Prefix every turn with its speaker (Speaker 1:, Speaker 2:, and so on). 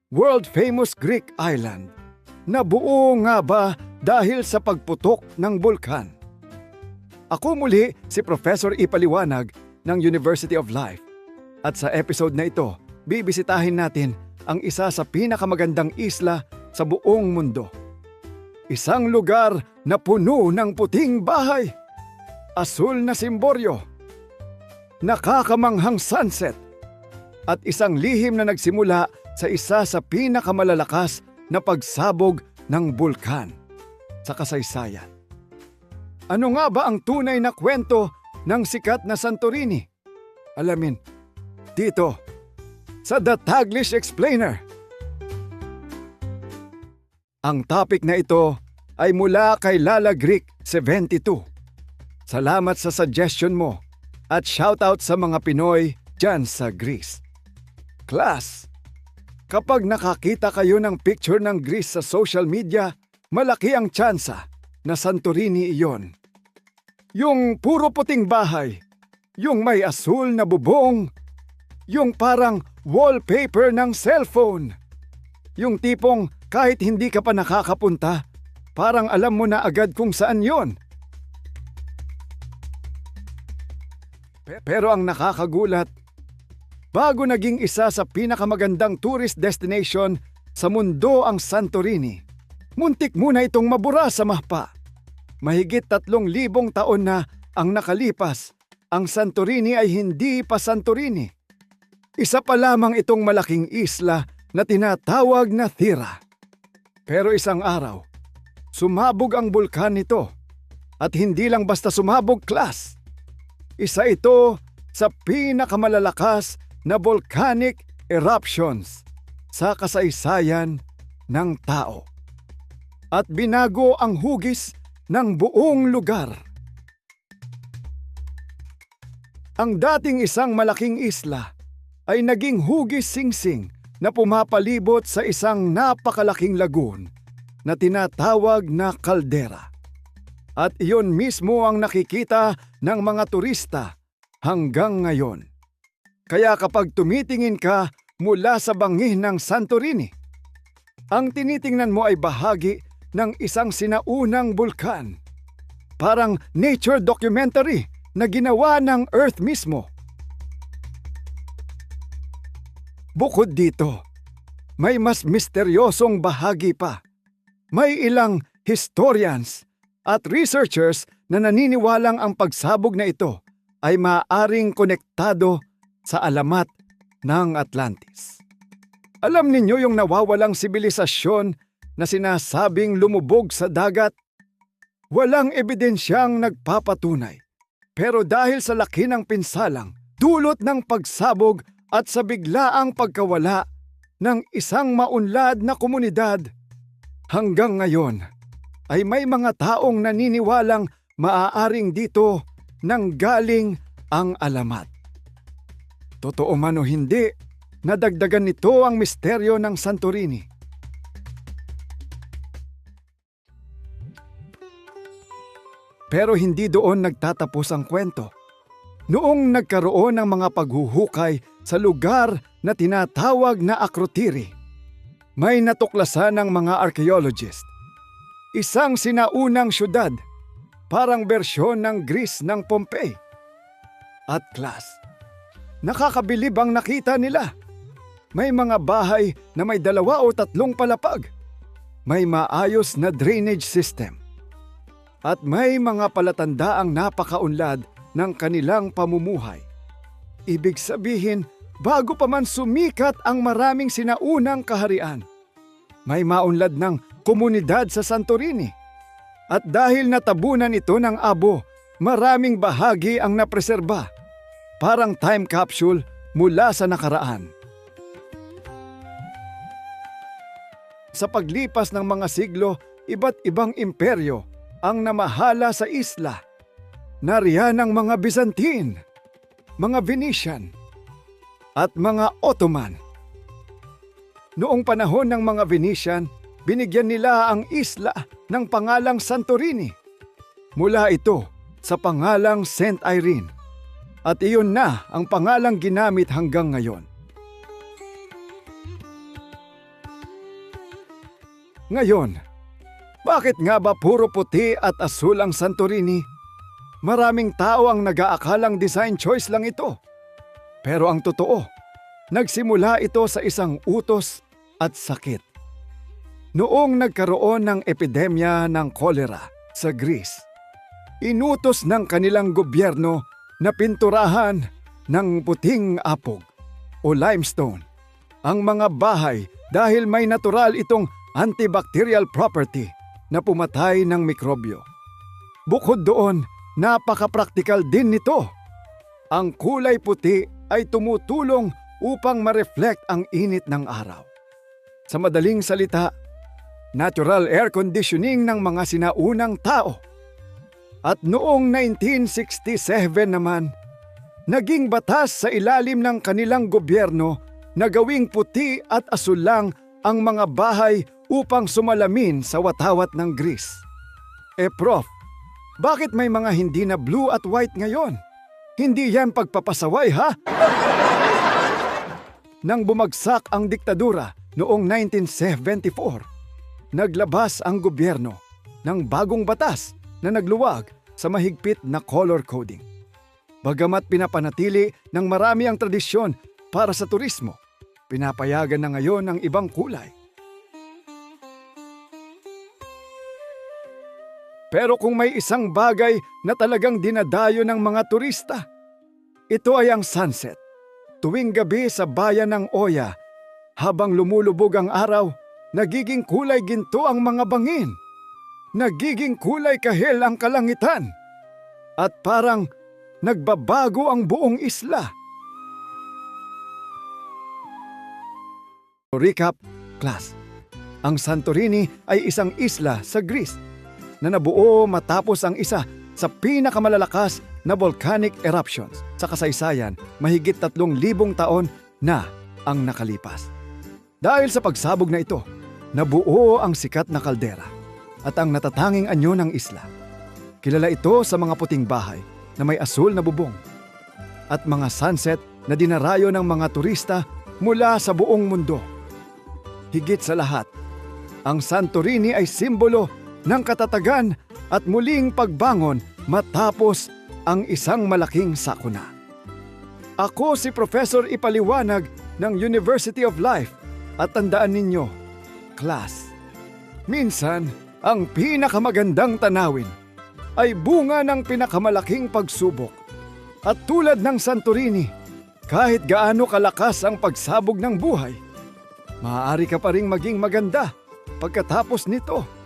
Speaker 1: world-famous Greek island. Nabuo nga ba dahil sa pagputok ng bulkan? Ako muli si Professor Ipaliwanag ng University of Life. At sa episode na ito, bibisitahin natin ang isa sa pinakamagandang isla sa buong mundo. Isang lugar na puno ng puting bahay, asul na simboryo, nakakamanghang sunset, at isang lihim na nagsimula sa isa sa pinakamalalakas na pagsabog ng bulkan sa kasaysayan. Ano nga ba ang tunay na kwento ng sikat na Santorini? Alamin dito sa The Taglish Explainer. Ang topic na ito ay mula kay Lala Greek 72. Salamat sa suggestion mo at shoutout sa mga Pinoy dyan sa Greece. Class, kapag nakakita kayo ng picture ng Greece sa social media, malaki ang tsansa na Santorini iyon. Yung puro puting bahay, yung may asul na bubong, yung parang wallpaper ng cellphone, yung tipong kahit hindi ka pa nakakapunta, parang alam mo na agad kung saan yon. Pero ang nakakagulat, bago naging isa sa pinakamagandang tourist destination sa mundo ang Santorini, muntik muna itong mabura sa mahpa. Mahigit 3,000 taon na ang nakalipas, ang Santorini ay hindi pa Santorini. Isa pa lamang itong malaking isla na tinatawag na Thera. Pero isang araw, sumabog ang bulkan nito. At hindi lang basta sumabog, class. Isa ito sa pinakamalalakas na volcanic eruptions sa kasaysayan ng tao. At binago ang hugis ng buong lugar. Ang dating isang malaking isla ay naging hugis singsing na pumapalibot sa isang napakalaking lagoon na tinatawag na kaldera. At iyon mismo ang nakikita ng mga turista hanggang ngayon. Kaya kapag tumitingin ka mula sa bangih ng Santorini, ang tinitingnan mo ay bahagi ng isang sinaunang bulkan. Parang nature documentary na ginawa ng Earth mismo. Bukod dito, may mas misteryosong bahagi pa. May ilang historians at researchers na naniniwalang ang pagsabog na ito ay maaaring konektado sa alamat ng Atlantis. Alam ninyo yung nawawalang sibilisasyon na sinasabing lumubog sa dagat? Walang ebidensyang nagpapatunay. Pero dahil sa laki ng pinsalang, dulot ng pagsabog at sa biglaang pagkawala ng isang maunlad na komunidad, hanggang ngayon ay may mga taong naniniwalang maaaring dito nanggaling ang alamat. Totoo man o hindi, nadagdagan nito ang misteryo ng Santorini. Pero hindi doon nagtatapos ang kwento. Noong nagkaroon ng mga paghuhukay sa lugar na tinatawag na Akrotiri, may natuklasan ng mga archaeologist. Isang sinaunang syudad, parang bersyon ng Greece ng Pompeii. At class, nakakabilib ang nakita nila. May mga bahay na may 2 o 3 palapag. May maayos na drainage system. At may mga palatandaang napakaunlad ng kanilang pamumuhay. Ibig sabihin, bago pa man sumikat ang maraming sinaunang kaharian, may maunlad ng komunidad sa Santorini. At dahil natabunan ito ng abo, maraming bahagi ang napreserba, parang time capsule mula sa nakaraan. Sa paglipas ng mga siglo, iba't ibang imperyo ang namahala sa isla. Nariyan ang mga Byzantine, mga Venetian, at mga Ottoman. Noong panahon ng mga Venetian, binigyan nila ang isla ng pangalang Santorini. Mula ito sa pangalang Saint Irene. At iyon na ang pangalang ginamit hanggang ngayon. Ngayon, bakit nga ba puro puti at asul ang Santorini? Maraming tao ang nag-aakalang design choice lang ito. Pero ang totoo, nagsimula ito sa isang utos at sakit. Noong nagkaroon ng epidemya ng kolera sa Greece, inutos ng kanilang gobyerno na pinturahan ng puting apog o limestone ang mga bahay dahil may natural itong antibacterial property na pumatay ng mikrobyo. Bukod doon, napaka-praktikal din nito. Ang kulay puti ay tumutulong upang ma-reflect ang init ng araw. Sa madaling salita, natural air conditioning ng mga sinaunang tao. At noong 1967 naman, naging batas sa ilalim ng kanilang gobyerno na gawing puti at asul lang ang mga bahay upang sumalamin sa watawat ng Greece. Prof, bakit may mga hindi na blue at white ngayon? Hindi yan pagpapasaway, ha? Nang bumagsak ang diktadura noong 1974, naglabas ang gobyerno ng bagong batas na nagluwag sa mahigpit na color coding. Bagamat pinapanatili ng marami ang tradisyon para sa turismo, pinapayagan na ngayon ang ibang kulay. Pero kung may isang bagay na talagang dinadayo ng mga turista, ito ay ang sunset. Tuwing gabi sa bayan ng Oya, habang lumulubog ang araw, nagiging kulay ginto ang mga bangin. Nagiging kulay kahel ang kalangitan. At parang nagbabago ang buong isla. Recap, class. Ang Santorini ay isang isla sa Greece na nabuo matapos ang isa sa pinakamalalakas na volcanic eruptions sa kasaysayan mahigit 3,000 taon na ang nakalipas. Dahil sa pagsabog na ito, nabuo ang sikat na kaldera at ang natatanging anyo ng isla. Kilala ito sa mga puting bahay na may asul na bubong at mga sunset na dinarayo ng mga turista mula sa buong mundo. Higit sa lahat, ang Santorini ay simbolo ng katatagan at muling pagbangon matapos ang isang malaking sakuna. Ako si Professor Ipaliwanag ng University of Life at tandaan ninyo, class, minsan ang pinakamagandang tanawin ay bunga ng pinakamalaking pagsubok. At tulad ng Santorini, kahit gaano kalakas ang pagsabog ng buhay, maaari ka pa ring maging maganda pagkatapos nito.